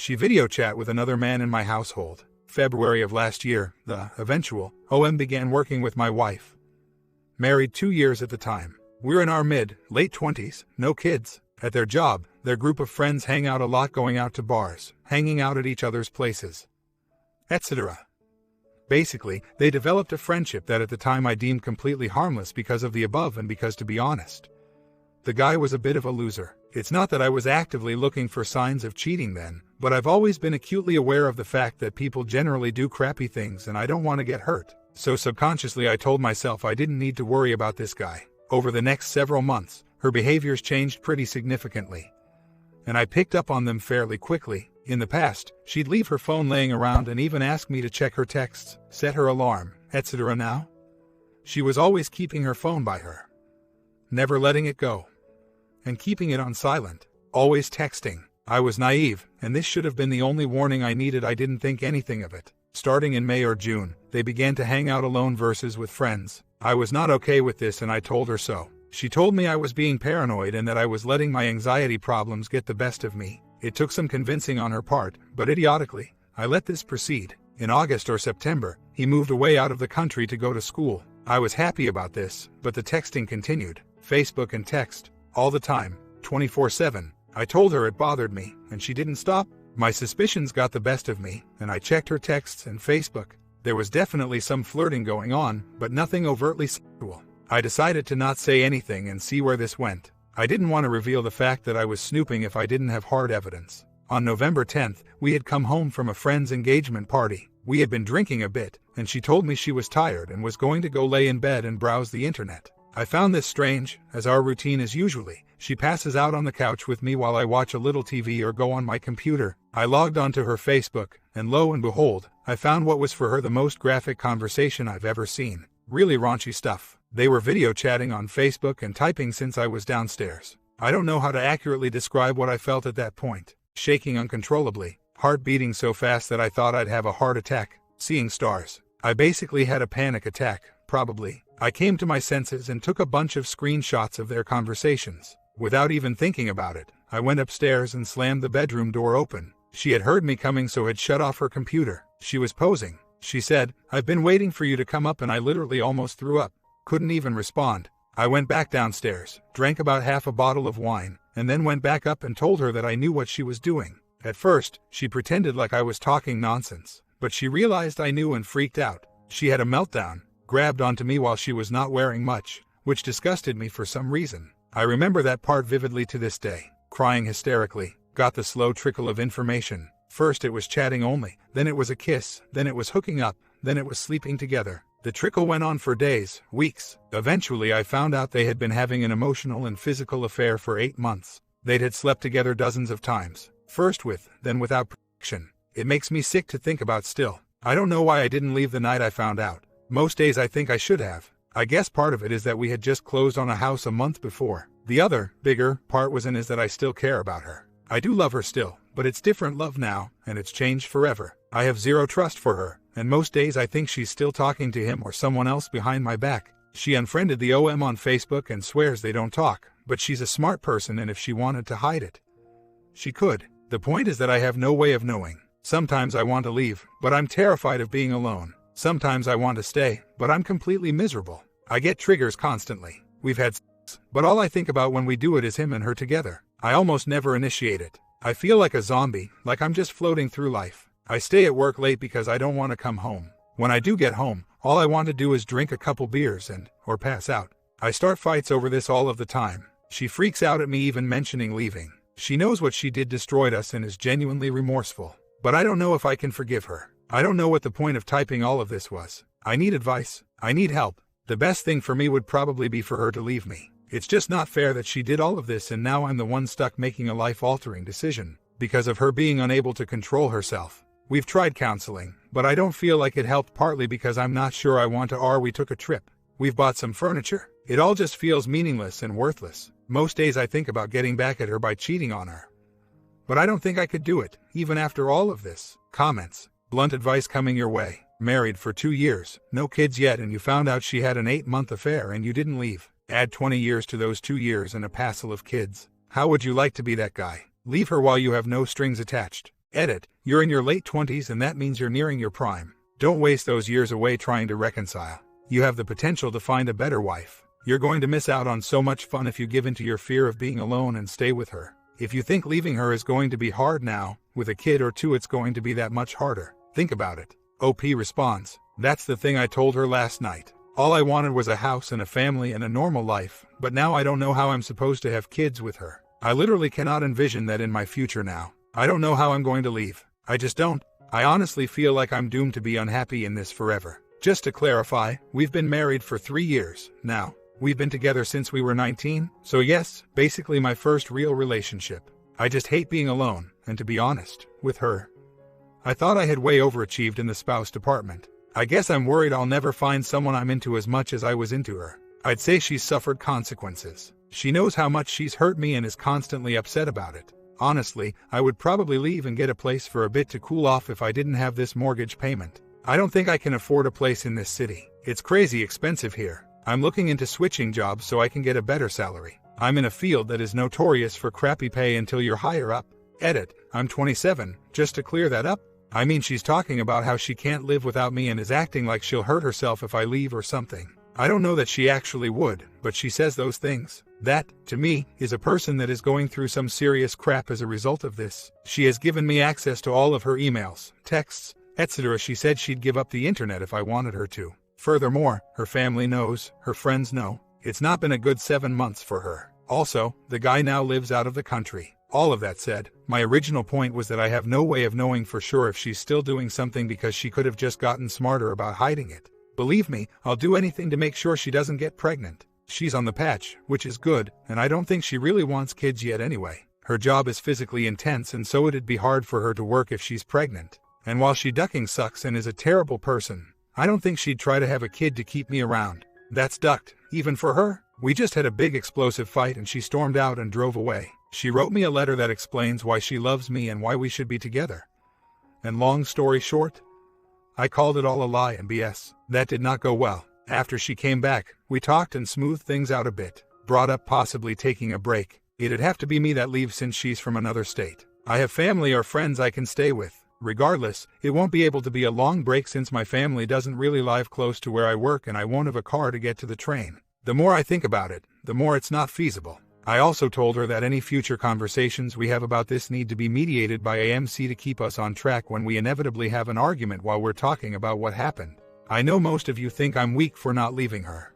She video chat with another man in my household. February of last year, the eventual OM began working with my wife. Married 2 years at the time. We're in our late 20s, no kids. At their job, their group of friends hang out a lot, going out to bars, hanging out at each other's places, etc. Basically, they developed a friendship that at the time I deemed completely harmless because of the above and because, to be honest, the guy was a bit of a loser. It's not that I was actively looking for signs of cheating then, but I've always been acutely aware of the fact that people generally do crappy things and I don't want to get hurt. So subconsciously I told myself I didn't need to worry about this guy. Over the next several months, her behaviors changed pretty significantly, and I picked up on them fairly quickly. In the past, she'd leave her phone laying around and even ask me to check her texts, set her alarm, etc. Now, she was always keeping her phone by her, never letting it go, and keeping it on silent, always texting. I was naive, and this should have been the only warning I needed. I didn't think anything of it. Starting in May or June, they began to hang out alone versus with friends. I was not okay with this and I told her so. She told me I was being paranoid and that I was letting my anxiety problems get the best of me. It took some convincing on her part, but idiotically, I let this proceed. In August or September, he moved away out of the country to go to school. I was happy about this, but the texting continued. Facebook and text, all the time, 24/7. I told her it bothered me, and she didn't stop. My suspicions got the best of me, and I checked her texts and Facebook. There was definitely some flirting going on, but nothing overtly sexual. I decided to not say anything and see where this went. I didn't want to reveal the fact that I was snooping if I didn't have hard evidence. On November 10th, we had come home from a friend's engagement party. We had been drinking a bit, and she told me she was tired and was going to go lay in bed and browse the internet. I found this strange, as our routine is usually, she passes out on the couch with me while I watch a little TV or go on my computer. I logged onto her Facebook, and lo and behold, I found what was for her the most graphic conversation I've ever seen. Really raunchy stuff. They were video chatting on Facebook and typing since I was downstairs. I don't know how to accurately describe what I felt at that point. Shaking uncontrollably, heart beating so fast that I thought I'd have a heart attack, seeing stars. I basically had a panic attack, probably. I came to my senses and took a bunch of screenshots of their conversations. Without even thinking about it, I went upstairs and slammed the bedroom door open. She had heard me coming, so had shut off her computer. She was posing. She said, "I've been waiting for you to come up," and I literally almost threw up. Couldn't even respond. I went back downstairs, drank about half a bottle of wine, and then went back up and told her that I knew what she was doing. At first, she pretended like I was talking nonsense, but she realized I knew and freaked out. She had a meltdown, grabbed onto me while she was not wearing much, which disgusted me for some reason. I remember that part vividly to this day. Crying hysterically, got the slow trickle of information. First it was chatting only, then it was a kiss, then it was hooking up, then it was sleeping together. The trickle went on for days, weeks. Eventually I found out they had been having an emotional and physical affair for 8 months. They'd had slept together dozens of times. First with, then without protection. It makes me sick to think about still. I don't know why I didn't leave the night I found out. Most days I think I should have. I guess part of it is that we had just closed on a house a month before. The other, bigger, part is that I still care about her. I do love her still, but it's different love now, and it's changed forever. I have zero trust for her, and most days I think she's still talking to him or someone else behind my back. She unfriended the OM on Facebook and swears they don't talk, but she's a smart person, and if she wanted to hide it, she could. The point is that I have no way of knowing. Sometimes I want to leave, but I'm terrified of being alone. Sometimes I want to stay, but I'm completely miserable. I get triggers constantly. We've had sex, but all I think about when we do it is him and her together. I almost never initiate it. I feel like a zombie, like I'm just floating through life. I stay at work late because I don't want to come home. When I do get home, all I want to do is drink a couple beers or pass out. I start fights over this all of the time. She freaks out at me even mentioning leaving. She knows what she did destroyed us and is genuinely remorseful. But I don't know if I can forgive her. I don't know what the point of typing all of this was. I need advice. I need help. The best thing for me would probably be for her to leave me. It's just not fair that she did all of this and now I'm the one stuck making a life-altering decision because of her being unable to control herself. We've tried counseling, but I don't feel like it helped, partly because I'm not sure I want to. We took a trip. We've bought some furniture. It all just feels meaningless and worthless. Most days I think about getting back at her by cheating on her. But I don't think I could do it, even after all of this. Comments. Blunt advice coming your way. Married for 2 years, no kids yet, and you found out she had an 8-month affair and you didn't leave. Add 20 years to those 2 years and a passel of kids. How would you like to be that guy? Leave her while you have no strings attached. Edit, you're in your late 20s and that means you're nearing your prime. Don't waste those years away trying to reconcile. You have the potential to find a better wife. You're going to miss out on so much fun if you give in to your fear of being alone and stay with her. If you think leaving her is going to be hard now, with a kid or two it's going to be that much harder. Think about it. OP responds, that's the thing I told her last night. All I wanted was a house and a family and a normal life, but now I don't know how I'm supposed to have kids with her. I literally cannot envision that in my future now. I don't know how I'm going to leave. I just don't. I honestly feel like I'm doomed to be unhappy in this forever. Just to clarify, we've been married for 3 years now. We've been together since we were 19, so yes, basically my first real relationship. I just hate being alone, and to be honest, with her. I thought I had way overachieved in the spouse department. I guess I'm worried I'll never find someone I'm into as much as I was into her. I'd say she's suffered consequences. She knows how much she's hurt me and is constantly upset about it. Honestly, I would probably leave and get a place for a bit to cool off if I didn't have this mortgage payment. I don't think I can afford a place in this city. It's crazy expensive here. I'm looking into switching jobs so I can get a better salary. I'm in a field that is notorious for crappy pay until you're higher up. Edit, I'm 27, just to clear that up. I mean, she's talking about how she can't live without me and is acting like she'll hurt herself if I leave or something. I don't know that she actually would, but she says those things. That, to me, is a person that is going through some serious crap as a result of this. She has given me access to all of her emails, texts, etc. She said she'd give up the internet if I wanted her to. Furthermore, her family knows, her friends know. It's not been a good 7 months for her. Also, the guy now lives out of the country. All of that said, my original point was that I have no way of knowing for sure if she's still doing something because she could have just gotten smarter about hiding it. Believe me, I'll do anything to make sure she doesn't get pregnant. She's on the patch, which is good, and I don't think she really wants kids yet anyway. Her job is physically intense and so it'd be hard for her to work if she's pregnant. And while she ducking sucks and is a terrible person, I don't think she'd try to have a kid to keep me around. That's ducked, even for her. We just had a big explosive fight and she stormed out and drove away. She wrote me a letter that explains why she loves me and why we should be together. And long story short, I called it all a lie and BS. That did not go well. After she came back, we talked and smoothed things out a bit. Brought up possibly taking a break. It'd have to be me that leaves since she's from another state. I have family or friends I can stay with. Regardless, it won't be able to be a long break since my family doesn't really live close to where I work and I won't have a car to get to the train. The more I think about it, the more it's not feasible. I also told her that any future conversations we have about this need to be mediated by AMC to keep us on track when we inevitably have an argument while we're talking about what happened. I know most of you think I'm weak for not leaving her.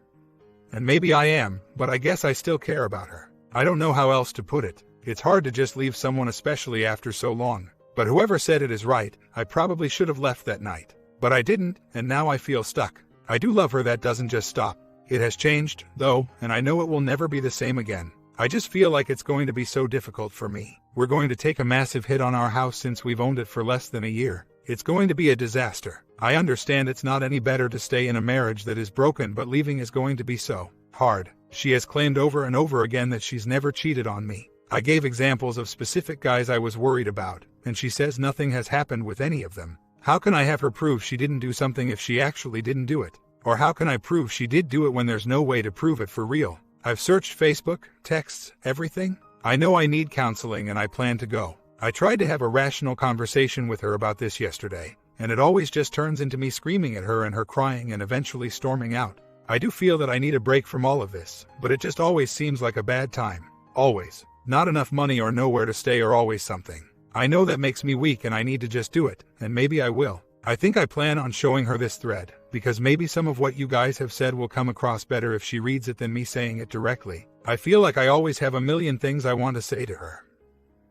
And maybe I am, but I guess I still care about her. I don't know how else to put it. It's hard to just leave someone, especially after so long. But whoever said it is right, I probably should have left that night. But I didn't, and now I feel stuck. I do love her, that doesn't just stop. It has changed, though, and I know it will never be the same again. I just feel like it's going to be so difficult for me. We're going to take a massive hit on our house since we've owned it for less than a year. It's going to be a disaster. I understand it's not any better to stay in a marriage that is broken, but leaving is going to be so hard. She has claimed over and over again that she's never cheated on me. I gave examples of specific guys I was worried about, and she says nothing has happened with any of them. How can I have her prove she didn't do something if she actually didn't do it? Or how can I prove she did do it when there's no way to prove it for real? I've searched Facebook, texts, everything. I know I need counseling and I plan to go. I tried to have a rational conversation with her about this yesterday, and it always just turns into me screaming at her and her crying and eventually storming out. I do feel that I need a break from all of this, but it just always seems like a bad time. Always. Not enough money or nowhere to stay or always something. I know that makes me weak and I need to just do it, and maybe I will. I think I plan on showing her this thread, because maybe some of what you guys have said will come across better if she reads it than me saying it directly. I feel like I always have a million things I want to say to her,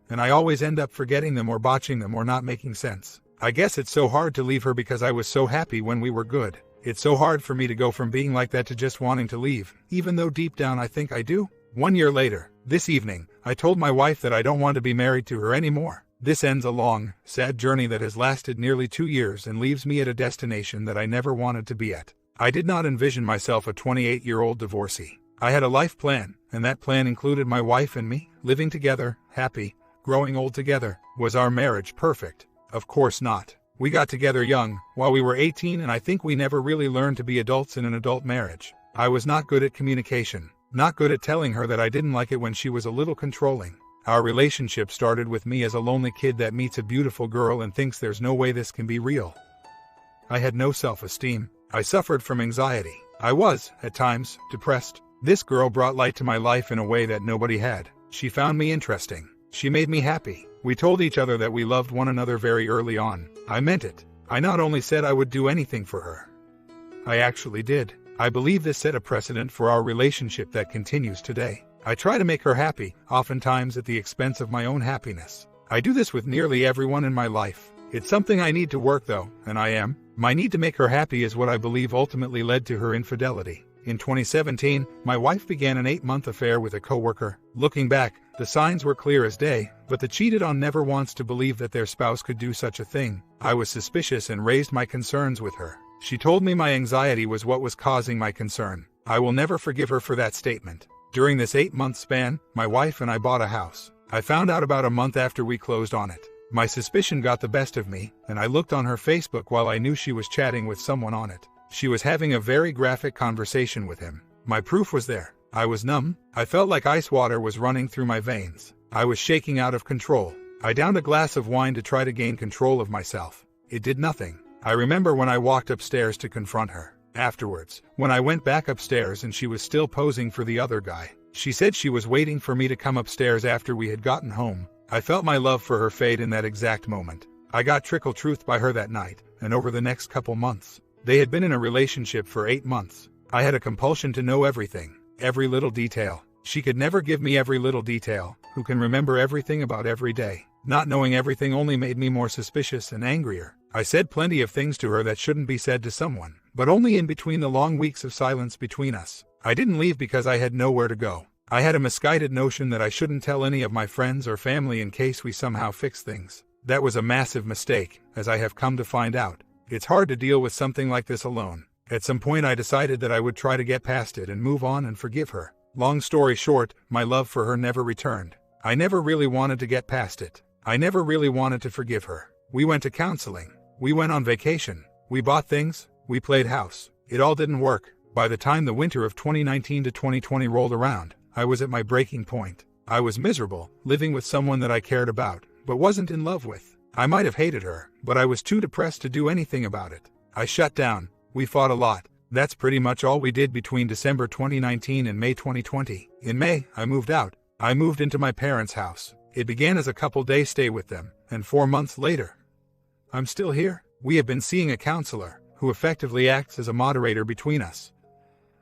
and I always end up forgetting them or botching them or not making sense. I guess it's so hard to leave her because I was so happy when we were good. It's so hard for me to go from being like that to just wanting to leave, even though deep down I think I do. 1 year later, this evening, I told my wife that I don't want to be married to her anymore. This ends a long, sad journey that has lasted nearly 2 years and leaves me at a destination that I never wanted to be at. I did not envision myself a 28-year-old divorcee. I had a life plan, and that plan included my wife and me, living together, happy, growing old together. Was our marriage perfect? Of course not. We got together young, while we were 18, and I think we never really learned to be adults in an adult marriage. I was not good at communication, not good at telling her that I didn't like it when she was a little controlling. Our relationship started with me as a lonely kid that meets a beautiful girl and thinks there's no way this can be real. I had no self-esteem. I suffered from anxiety. I was, at times, depressed. This girl brought light to my life in a way that nobody had. She found me interesting. She made me happy. We told each other that we loved one another very early on. I meant it. I not only said I would do anything for her, I actually did. I believe this set a precedent for our relationship that continues today. I try to make her happy, oftentimes at the expense of my own happiness. I do this with nearly everyone in my life. It's something I need to work though, and I am. My need to make her happy is what I believe ultimately led to her infidelity. In 2017, my wife began an 8-month affair with a coworker. Looking back, the signs were clear as day, but the cheated on never wants to believe that their spouse could do such a thing. I was suspicious and raised my concerns with her. She told me my anxiety was what was causing my concern. I will never forgive her for that statement. During this 8-month span, my wife and I bought a house. I found out about a month after we closed on it. My suspicion got the best of me, and I looked on her Facebook while I knew she was chatting with someone on it. She was having a very graphic conversation with him. My proof was there. I was numb. I felt like ice water was running through my veins. I was shaking out of control. I downed a glass of wine to try to gain control of myself. It did nothing. I remember when I walked upstairs to confront her. Afterwards, when I went back upstairs and she was still posing for the other guy, she said she was waiting for me to come upstairs after we had gotten home. I felt my love for her fade in that exact moment. I got trickle truth by her that night, and over the next couple months. They had been in a relationship for 8 months. I had a compulsion to know everything, every little detail. She could never give me every little detail. Who can remember everything about every day? Not knowing everything only made me more suspicious and angrier. I said plenty of things to her that shouldn't be said to someone, but only in between the long weeks of silence between us. I didn't leave because I had nowhere to go. I had a misguided notion that I shouldn't tell any of my friends or family in case we somehow fix things. That was a massive mistake, as I have come to find out. It's hard to deal with something like this alone. At some point I decided that I would try to get past it and move on and forgive her. Long story short, my love for her never returned. I never really wanted to get past it. I never really wanted to forgive her. We went to counseling. We went on vacation. We bought things. We played house. It all didn't work. By the time the winter of 2019 to 2020 rolled around, I was at my breaking point. I was miserable, living with someone that I cared about, but wasn't in love with. I might have hated her, but I was too depressed to do anything about it. I shut down. We fought a lot. That's pretty much all we did between December 2019 and May 2020. In May, I moved out. I moved into my parents' house. It began as a couple-day stay with them, and 4 months later, I'm still here. We have been seeing a counselor, who effectively acts as a moderator between us.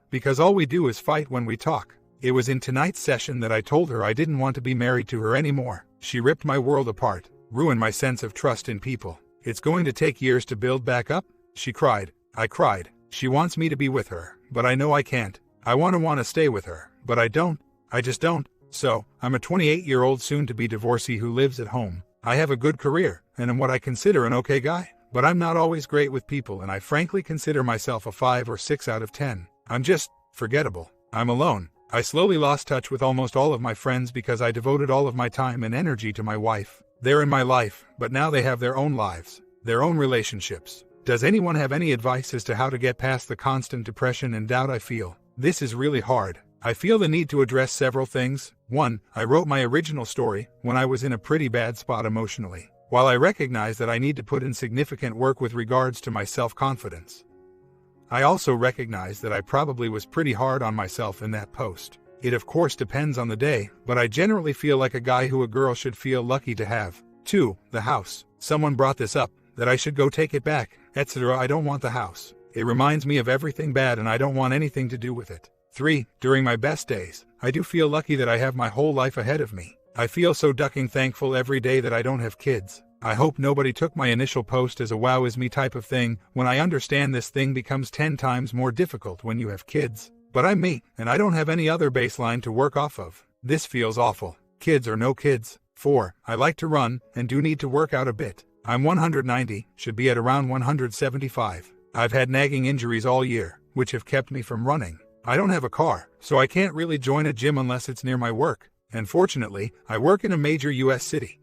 Because all we do is fight when we talk. It was in tonight's session that I told her I didn't want to be married to her anymore. She ripped my world apart, ruined my sense of trust in people. It's going to take years to build back up? She cried. I cried. She wants me to be with her, but I know I can't. I want to stay with her, but I don't. I just don't. So, I'm a 28-year-old soon-to-be divorcee who lives at home. I have a good career, and am what I consider an okay guy. But I'm not always great with people, and I frankly consider myself a 5 or 6 out of 10. I'm just forgettable. I'm alone. I slowly lost touch with almost all of my friends because I devoted all of my time and energy to my wife. They're in my life, but now they have their own lives, their own relationships. Does anyone have any advice as to how to get past the constant depression and doubt I feel? This is really hard. I feel the need to address several things. 1. I wrote my original story when I was in a pretty bad spot emotionally. While I recognize that I need to put in significant work with regards to my self-confidence, I also recognize that I probably was pretty hard on myself in that post. It of course depends on the day, but I generally feel like a guy who a girl should feel lucky to have. 2. The house. Someone brought this up, that I should go take it back, etc. I don't want the house. It reminds me of everything bad and I don't want anything to do with it. 3. During my best days, I do feel lucky that I have my whole life ahead of me. I feel so ducking thankful every day that I don't have kids. I hope nobody took my initial post as a wow is me type of thing, when I understand this thing becomes 10 times more difficult when you have kids. But I'm me, and I don't have any other baseline to work off of. This feels awful. Kids or no kids. 4. I like to run, and do need to work out a bit. I'm 190, should be at around 175. I've had nagging injuries all year, which have kept me from running. I don't have a car, so I can't really join a gym unless it's near my work. And fortunately, I work in a major US city,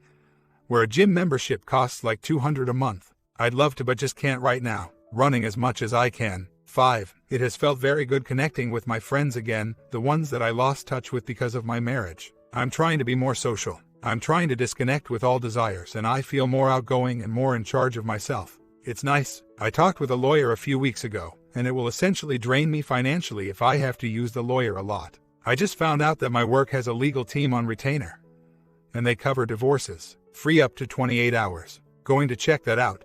where a gym membership costs like $200 a month. I'd love to but just can't right now, running as much as I can. 5. It has felt very good connecting with my friends again, the ones that I lost touch with because of my marriage. I'm trying to be more social. I'm trying to disconnect with all desires, and I feel more outgoing and more in charge of myself. It's nice. I talked with a lawyer a few weeks ago, and it will essentially drain me financially if I have to use the lawyer a lot. I just found out that my work has a legal team on retainer, and they cover divorces, free up to 28 hours. Going to check that out.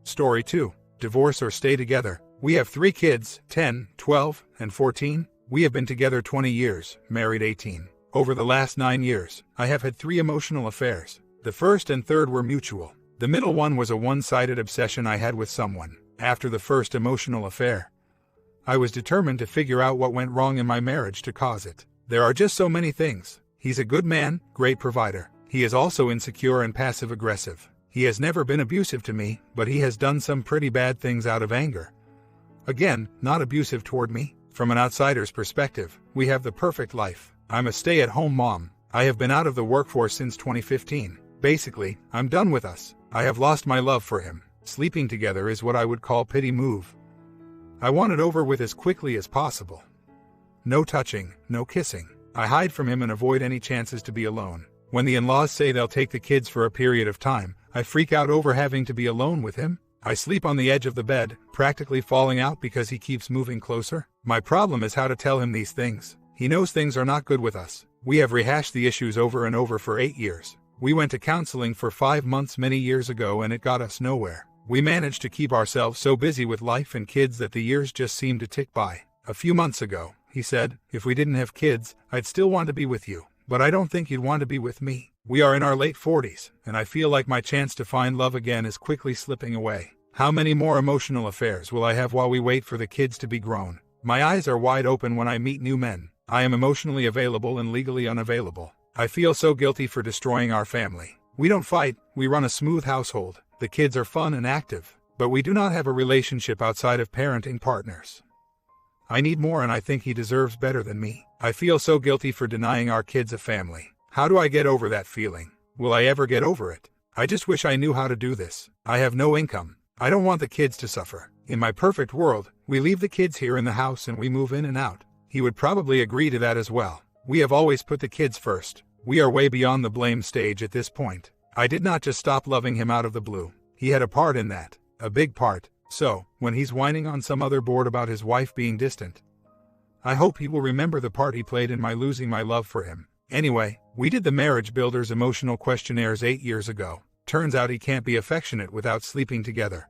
Story 2. Divorce or stay together. We have 3 kids, 10, 12, and 14. We have been together 20 years, married 18. Over the last 9 years, I have had 3 emotional affairs. The first and third were mutual. The middle one was a one-sided obsession I had with someone. After the first emotional affair, I was determined to figure out what went wrong in my marriage to cause it. There are just so many things. He's a good man, great provider. He is also insecure and passive-aggressive. He has never been abusive to me, but he has done some pretty bad things out of anger. Again, not abusive toward me. From an outsider's perspective, we have the perfect life. I'm a stay-at-home mom. I have been out of the workforce since 2015. Basically, I'm done with us. I have lost my love for him. Sleeping together is what I would call pity move. I want it over with as quickly as possible. No touching, no kissing. I hide from him and avoid any chances to be alone. When the in-laws say they'll take the kids for a period of time, I freak out over having to be alone with him. I sleep on the edge of the bed, practically falling out because he keeps moving closer. My problem is how to tell him these things. He knows things are not good with us. We have rehashed the issues over and over for 8 years. We went to counseling for 5 months many years ago and it got us nowhere. We managed to keep ourselves so busy with life and kids that the years just seemed to tick by. A few months ago, he said, if we didn't have kids, I'd still want to be with you. But I don't think you'd want to be with me. We are in our late 40s, and I feel like my chance to find love again is quickly slipping away. How many more emotional affairs will I have while we wait for the kids to be grown? My eyes are wide open when I meet new men. I am emotionally available and legally unavailable. I feel so guilty for destroying our family. We don't fight, we run a smooth household. The kids are fun and active, but we do not have a relationship outside of parenting partners. I need more and I think he deserves better than me. I feel so guilty for denying our kids a family. How do I get over that feeling? Will I ever get over it? I just wish I knew how to do this. I have no income. I don't want the kids to suffer. In my perfect world, we leave the kids here in the house and we move in and out. He would probably agree to that as well. We have always put the kids first. We are way beyond the blame stage at this point. I did not just stop loving him out of the blue. He had a part in that. A big part. So, when he's whining on some other board about his wife being distant, I hope he will remember the part he played in my losing my love for him. Anyway, we did the Marriage Builder's emotional questionnaires 8 years ago. Turns out he can't be affectionate without sleeping together.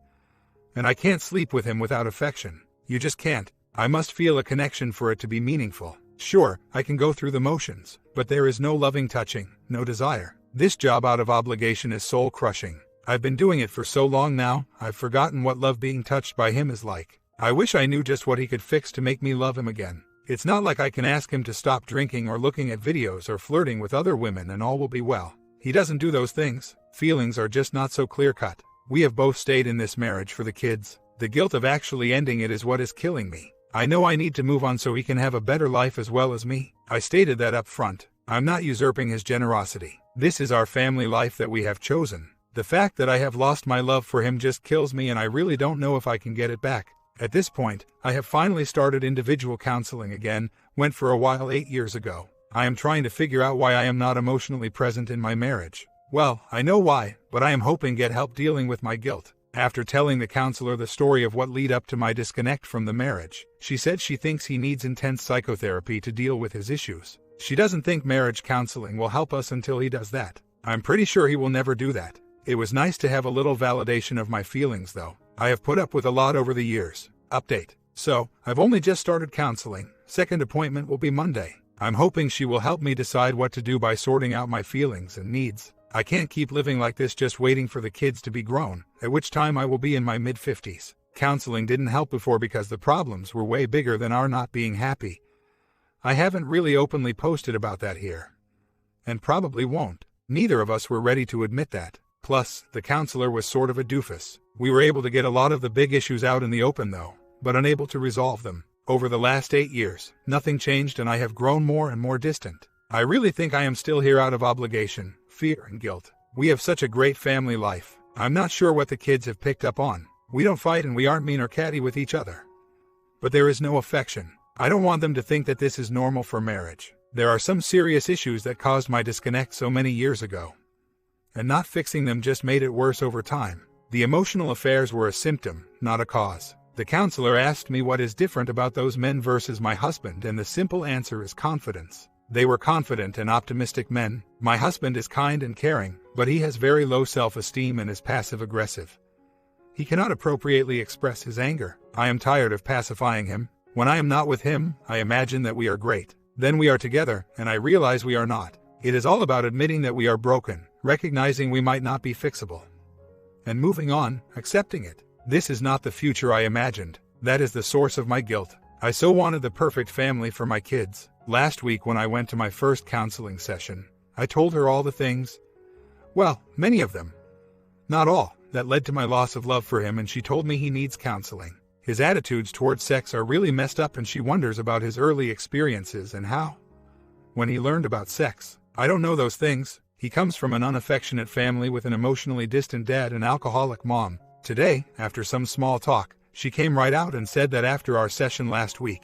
And I can't sleep with him without affection. You just can't. I must feel a connection for it to be meaningful. Sure, I can go through the motions, but there is no loving touching, no desire. This job out of obligation is soul-crushing. I've been doing it for so long now, I've forgotten what love being touched by him is like. I wish I knew just what he could fix to make me love him again. It's not like I can ask him to stop drinking or looking at videos or flirting with other women and all will be well. He doesn't do those things. Feelings are just not so clear-cut. We have both stayed in this marriage for the kids. The guilt of actually ending it is what is killing me. I know I need to move on so he can have a better life as well as me. I stated that up front. I'm not usurping his generosity. This is our family life that we have chosen. The fact that I have lost my love for him just kills me and I really don't know if I can get it back. At this point, I have finally started individual counseling again, went for a while 8 years ago. I am trying to figure out why I am not emotionally present in my marriage. Well, I know why, but I am hoping get help dealing with my guilt. After telling the counselor the story of what led up to my disconnect from the marriage, she said she thinks he needs intense psychotherapy to deal with his issues. She doesn't think marriage counseling will help us until he does that. I'm pretty sure he will never do that. It was nice to have a little validation of my feelings though. I have put up with a lot over the years. Update. So, I've only just started counseling. Second appointment will be Monday. I'm hoping she will help me decide what to do by sorting out my feelings and needs. I can't keep living like this just waiting for the kids to be grown, at which time I will be in my mid-50s. Counseling didn't help before because the problems were way bigger than our not being happy. I haven't really openly posted about that here. And probably won't. Neither of us were ready to admit that. Plus, the counselor was sort of a doofus. We were able to get a lot of the big issues out in the open though, but unable to resolve them. Over the last 8 years, nothing changed and I have grown more and more distant. I really think I am still here out of obligation, fear and guilt. We have such a great family life. I'm not sure what the kids have picked up on. We don't fight and we aren't mean or catty with each other. But there is no affection. I don't want them to think that this is normal for marriage. There are some serious issues that caused my disconnect so many years ago, and not fixing them just made it worse over time. The emotional affairs were a symptom, not a cause. The counselor asked me what is different about those men versus my husband, and the simple answer is confidence. They were confident and optimistic men. My husband is kind and caring, but he has very low self-esteem and is passive-aggressive. He cannot appropriately express his anger. I am tired of pacifying him. When I am not with him, I imagine that we are great. Then we are together, and I realize we are not. It is all about admitting that we are broken, recognizing we might not be fixable, and moving on, accepting it. This is not the future I imagined. That is the source of my guilt. I so wanted the perfect family for my kids. Last week when I went to my first counseling session, I told her all the things, well, many of them, not all, that led to my loss of love for him, and she told me he needs counseling. His attitudes towards sex are really messed up, and she wonders about his early experiences and how, when he learned about sex. I don't know those things. He comes from an unaffectionate family with an emotionally distant dad and alcoholic mom. Today, after some small talk, she came right out and said that after our session last week,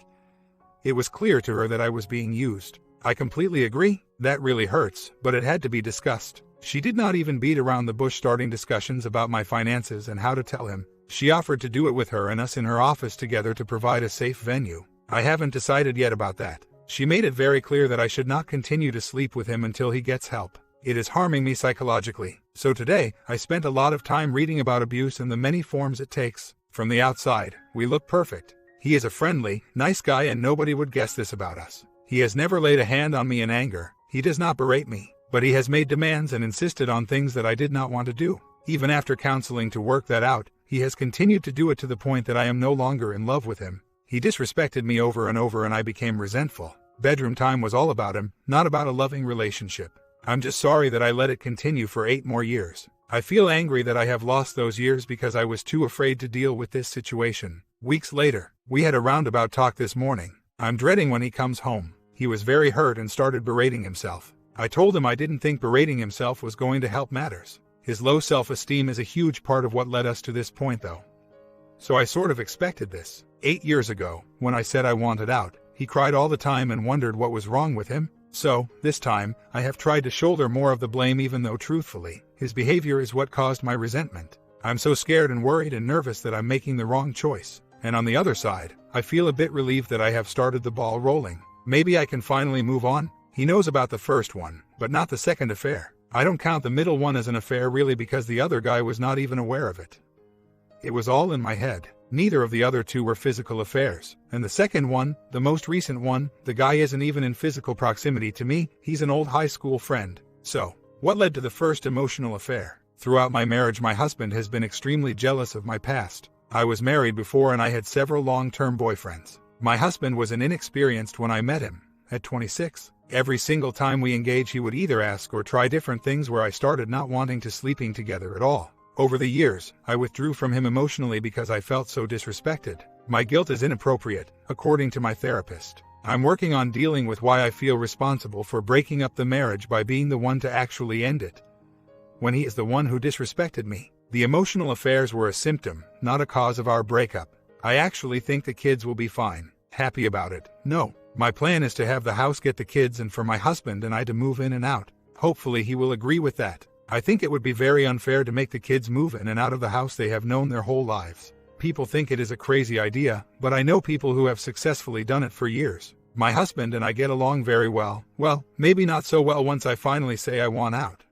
it was clear to her that I was being used. I completely agree. That really hurts, but it had to be discussed. She did not even beat around the bush starting discussions about my finances and how to tell him. She offered to do it with her and us in her office together to provide a safe venue. I haven't decided yet about that. She made it very clear that I should not continue to sleep with him until he gets help. It is harming me psychologically. So today, I spent a lot of time reading about abuse and the many forms it takes. From the outside, we look perfect. He is a friendly, nice guy, and nobody would guess this about us. He has never laid a hand on me in anger. He does not berate me, but he has made demands and insisted on things that I did not want to do. Even after counseling to work that out, he has continued to do it to the point that I am no longer in love with him. He disrespected me over and over, and I became resentful. Bedroom time was all about him, not about a loving relationship. I'm just sorry that I let it continue for 8 more years. I feel angry that I have lost those years because I was too afraid to deal with this situation. Weeks later, we had a roundabout talk this morning. I'm dreading when he comes home. He was very hurt and started berating himself. I told him I didn't think berating himself was going to help matters. His low self-esteem is a huge part of what led us to this point, though. So I sort of expected this. 8 years ago, when I said I wanted out, he cried all the time and wondered what was wrong with him. So, this time, I have tried to shoulder more of the blame, even though truthfully, his behavior is what caused my resentment. I'm so scared and worried and nervous that I'm making the wrong choice. And on the other side, I feel a bit relieved that I have started the ball rolling. Maybe I can finally move on. He knows about the first one, but not the second affair. I don't count the middle one as an affair really, because the other guy was not even aware of it. It was all in my head. Neither of the other two were physical affairs. And the second one, the most recent one, the guy isn't even in physical proximity to me. He's an old high school friend. So, what led to the first emotional affair? Throughout my marriage, my husband has been extremely jealous of my past. I was married before and I had several long-term boyfriends. My husband was inexperienced when I met him, at 26. Every single time we engaged, he would either ask or try different things, where I started not wanting to sleeping together at all. Over the years, I withdrew from him emotionally because I felt so disrespected. My guilt is inappropriate, according to my therapist. I'm working on dealing with why I feel responsible for breaking up the marriage by being the one to actually end it, when he is the one who disrespected me. The emotional affairs were a symptom, not a cause of our breakup. I actually think the kids will be fine. Happy about it? No. My plan is to have the house get the kids and for my husband and I to move in and out. Hopefully he will agree with that. I think it would be very unfair to make the kids move in and out of the house they have known their whole lives. People think it is a crazy idea, but I know people who have successfully done it for years. My husband and I get along very well. Well, maybe not so well once I finally say I want out.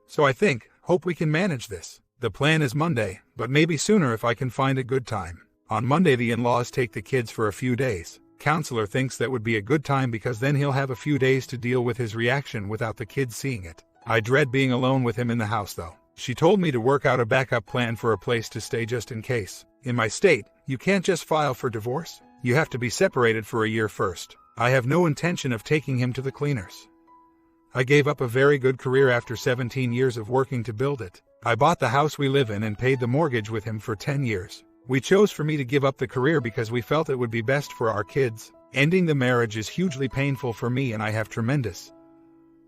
So I hope we can manage this. The plan is Monday, but maybe sooner if I can find a good time. On Monday the in-laws take the kids for a few days. Counselor thinks that would be a good time because then he'll have a few days to deal with his reaction without the kids seeing it. I dread being alone with him in the house though. She told me to work out a backup plan for a place to stay just in case. In my state, you can't just file for divorce. You have to be separated for a year first. I have no intention of taking him to the cleaners. I gave up a very good career after 17 years of working to build it. I bought the house we live in and paid the mortgage with him for 10 years. We chose for me to give up the career because we felt it would be best for our kids. Ending the marriage is hugely painful for me and I have tremendous,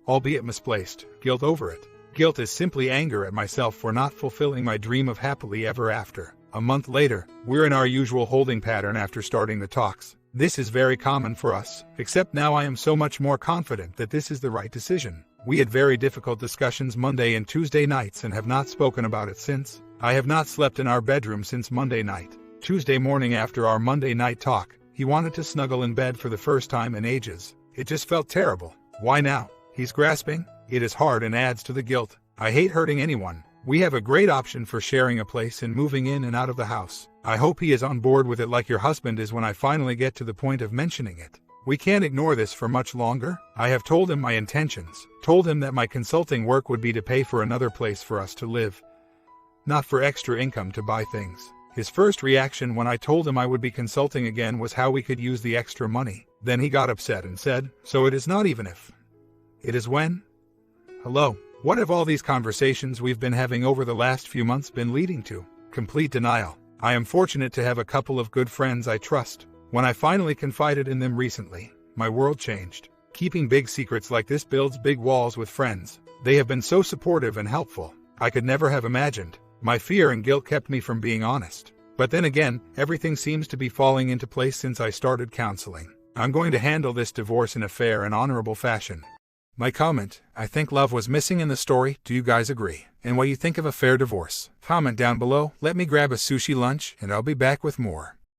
albeit misplaced, guilt over it. Guilt is simply anger at myself for not fulfilling my dream of happily ever after. A month later, we're in our usual holding pattern after starting the talks. This is very common for us, except now I am so much more confident that this is the right decision. We had very difficult discussions Monday and Tuesday nights and have not spoken about it since. I have not slept in our bedroom since Monday night. Tuesday morning after our Monday night talk, he wanted to snuggle in bed for the first time in ages. It just felt terrible. Why now? He's grasping. It is hard and adds to the guilt. I hate hurting anyone. We have a great option for sharing a place and moving in and out of the house. I hope he is on board with it like your husband is when I finally get to the point of mentioning it. We can't ignore this for much longer. I have told him my intentions, told him that my consulting work would be to pay for another place for us to live, not for extra income to buy things. His first reaction when I told him I would be consulting again was how we could use the extra money. Then he got upset and said, "So it is not even if. It is when?" Hello. What have all these conversations we've been having over the last few months been leading to? Complete denial. I am fortunate to have a couple of good friends I trust. When I finally confided in them recently, my world changed. Keeping big secrets like this builds big walls with friends. They have been so supportive and helpful. I could never have imagined. My fear and guilt kept me from being honest. But then again, everything seems to be falling into place since I started counseling. I'm going to handle this divorce in a fair and honorable fashion. My comment: I think love was missing in the story. Do you guys agree? And what you think of a fair divorce? Comment down below. Let me grab a sushi lunch and I'll be back with more.